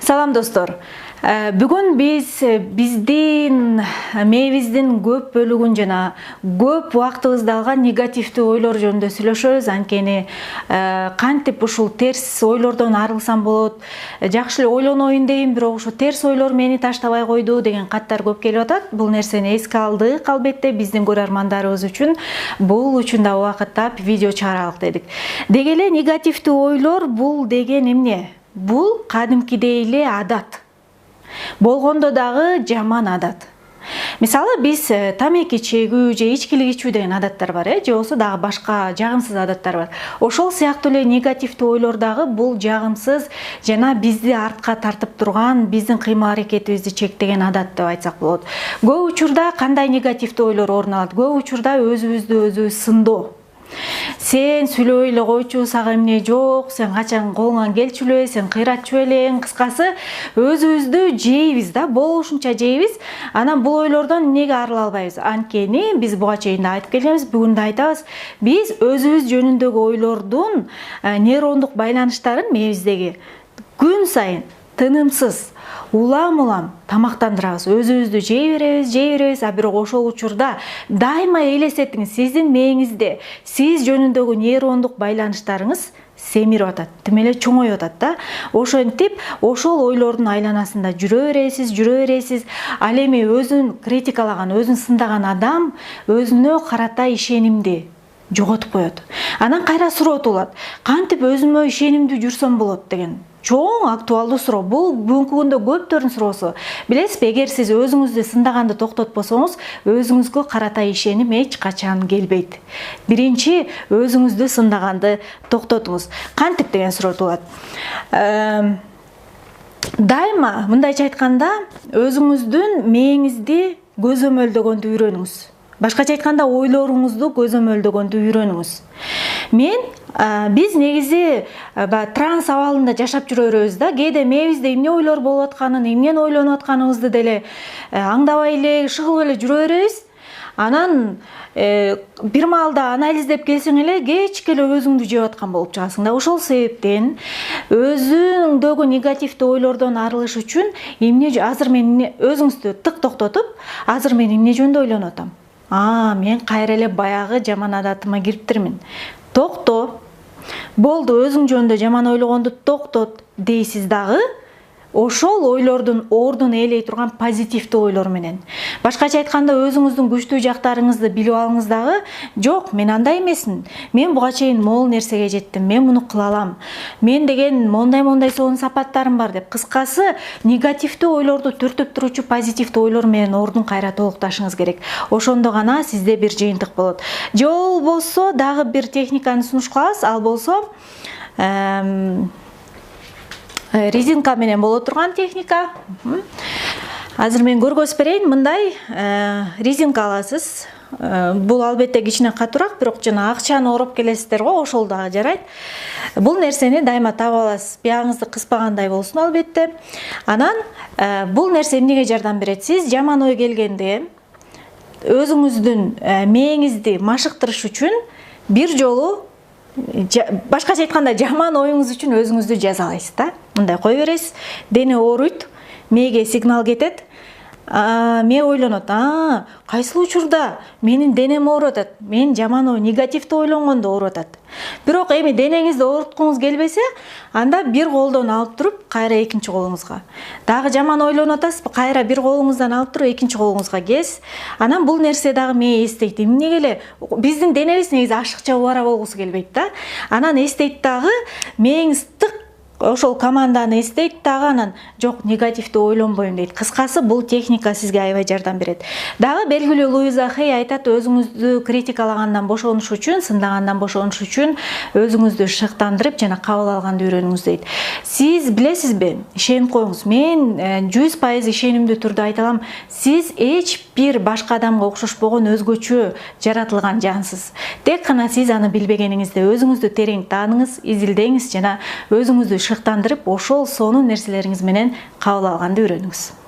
Салам достор. Бүгүн биздин мээбиздин көп бөлүгүн жана көп убактыбызды алган негативдүү ойлор жөнүндө сүйлөшөбүз. Анткени кантип ушул терс ойлордон арылсам болот, жакшы эле ойлоноюн дейм, бирок ушу терс ойлор мени таштабай койду деген каттар көп келип атат. Бул нерсени эске алдык, албетте биздин көрөрмандарыбыз үчүн бул учунда убакыттап видео чыгаралык дедик. Деги эле негативдүү ойлор бул деген эмне? Бул кадимкидей эле адат. Болгондо дагы жаман адат. Мисалы биз тамеки чегүү же ичкилик ичүү деген адаттар бар, же болбосо дагы башка жагымсыз адаттар бар. Ошол сыяктуу эле негативдүү ойлор дагы бул жагымсыз жана бизди артка тартып турган, биздин кыймыл аракетибизди чектеген адат деп айтсак болот. Көп учурда кандай негативдүү ойлор орун алат? Көп учурда өзүбүздү өзүбүз сындоо. Сен сүйлөбөй эле койчу, сага эмне жок, сен качан колуңан келчү эле, сен кыйратчу элең. Кыскасы, өзүбүздү жейбиз да, болушунча жейбиз. Анан бул ойлордон эмнеге арыла албайбыз? Анткени биз буга чейин да айтып келебиз, бүгүн да айтабыз. Биз өзүбүз жөнүндөгү ойлордун нейрондук байланыштарын мээбиздеги күн сайын тынымсыз улам тамактандырабыз. Өзүбүздү жей беребиз, а бирок ошол учурда дайыма элестетиңиз, сиздин мээңизде сиз жөнүндөгү нейрондук байланыштарыңыз семирип атат, тим эле чоңоюп атат да. Ошентип, ошол ойлордун айланасында жүрө бересиз. Ал эми өзүн критикалаган, өзүн сындаган адам өзүнө карата ишенимди жоготуп коет. Анан кайра суроо туулат. Кантип өзүмө ишенимдүү жүрсөм болот деген чоң актуалдуу суроо. Бул бүгүнкү күндө көптөрдүн суроосу. Билесизби, эгер сиз өзүңүздү сындаганды токтотпосоңуз, өзүңүзгө карата ишеним эч качан келбейт. Биринчи өзүңүздү сындаганды токтотуңуз. Кантип деген суроо туулат. Дайыма мындайча айтканда, өзүңүздүн мээңизди көзөмөлдөгөндү үйрөнүңүз. Башкача айтканда, ойлоруңузду көзөмөлдөгөндү үйрөнүңүз. Биз негизи транс абалында жашап жүрө беребиз да. Кээде мээбизде эмне ойлор болуп атканын, эмнени ойлонуп атканыбызды деле аңдабай эле, шыгылып эле жүрө беребиз. Анан бир маалда анализдеп келсең эле кечке эле өзүңдү жеп аткан болуп чыгасың да. Ошол себептен өзүңдөгү негативдүү ойлордон арылыш үчүн азыр мен өзүңүздү тык токтотуп, азыр мен эмне жөнүндө ойлонуп атам? Мен кайра эле баягы жаман адатыма кириптирмин. Токто. Болду, өзүң жөнүндө жаман ойлогонду токтот дейсиз дагы, ошол ойлордун ордун ээлей турган позитивдүү ойлор менен. Башкача айтканда, өзүңүздүн күчтүү жактарыңызды билип алыңыз дагы, жок, мен андай эмесмин. Мен буга чейин могул нерсеге жеттим. Мен муну кыла алам. Мен деген мондай сонун сапаттарым бар деп. Кыскасы, негативдүү ойлорду түртүп туручу позитивдүү ойлор менен ордун кайра толукташыңыз керек. Ошондо гана сизде бир жыйынтык болот. Же болбосо дагы бир техниканы сунуш кылабыз. Ал болсо резинка менен боло турган техника. Азыр мен көргөзүп берейин. Мындай резинка аласыз. Бул албетте кичине катуураак, бирок жана акчаны ороп келесиздер го, ошол дагы жарайт. Бул нерсени дайыма таап аласыз. Биягыңызды кыспагандай болсун албетте. Анан бул нерсе эмнеге жардам берет? Сиз жаман ой келгенде өзүңүздүн мээңизди машыктырыш үчүн бир жолу, башкача айтканда, жаман оюңуз үчүн өзүңүздү жазалайсыз да. Мындай кой бересиз, дене ооруйт, мээге сигнал кетет. Мээ ойлонот, кайсыл учурда менин денем ооруп атат, мен жаман ой, негативдүү ойлонгондо ооруп атат. Бирок эми денеңизди ооруткуңуз келбесе, анда бир колдон алып туруп, кайра экинчи колуңузга. Дагы жаман ойлонуп атасызбы, кайра бир колуңуздан алып туруп, экинчи колуңузга кез. Анан бул нерсе дагы мээ эстейт. Эмнеге эле биздин денебиз негизи ашыкча убара болгусу келбейт да. Анан эстейт дагы, мээңиз тык ошол команданы эстейт дагы, анан жок, негативдүү ойлонбойм дейт. Кыскасы, бул техника сизге аябай жардам берет. Дагы белгилүү Луиза Хей айтат, өзүңүздү критикалагандан бошонуш үчүн, сындагандан бошонуш үчүн өзүңүздү шыктандырып жана кабыл алганды үйрөнүңүз дейт. Сиз билесизби, ишенип коюңуз, мен 100% ишенимдүү түрдө айта алам, сиз эч бир башка адамга окшошпогон өзгөчө жаратылган жансыз. Тек гана сиз аны билбегениңизде өзүңүздү терең тааныңыз, изилдеңиз жана өзүңүздү шыктандырып, ошол сонун нерселериңиз менен кабыл алганды үйрөнүңүз.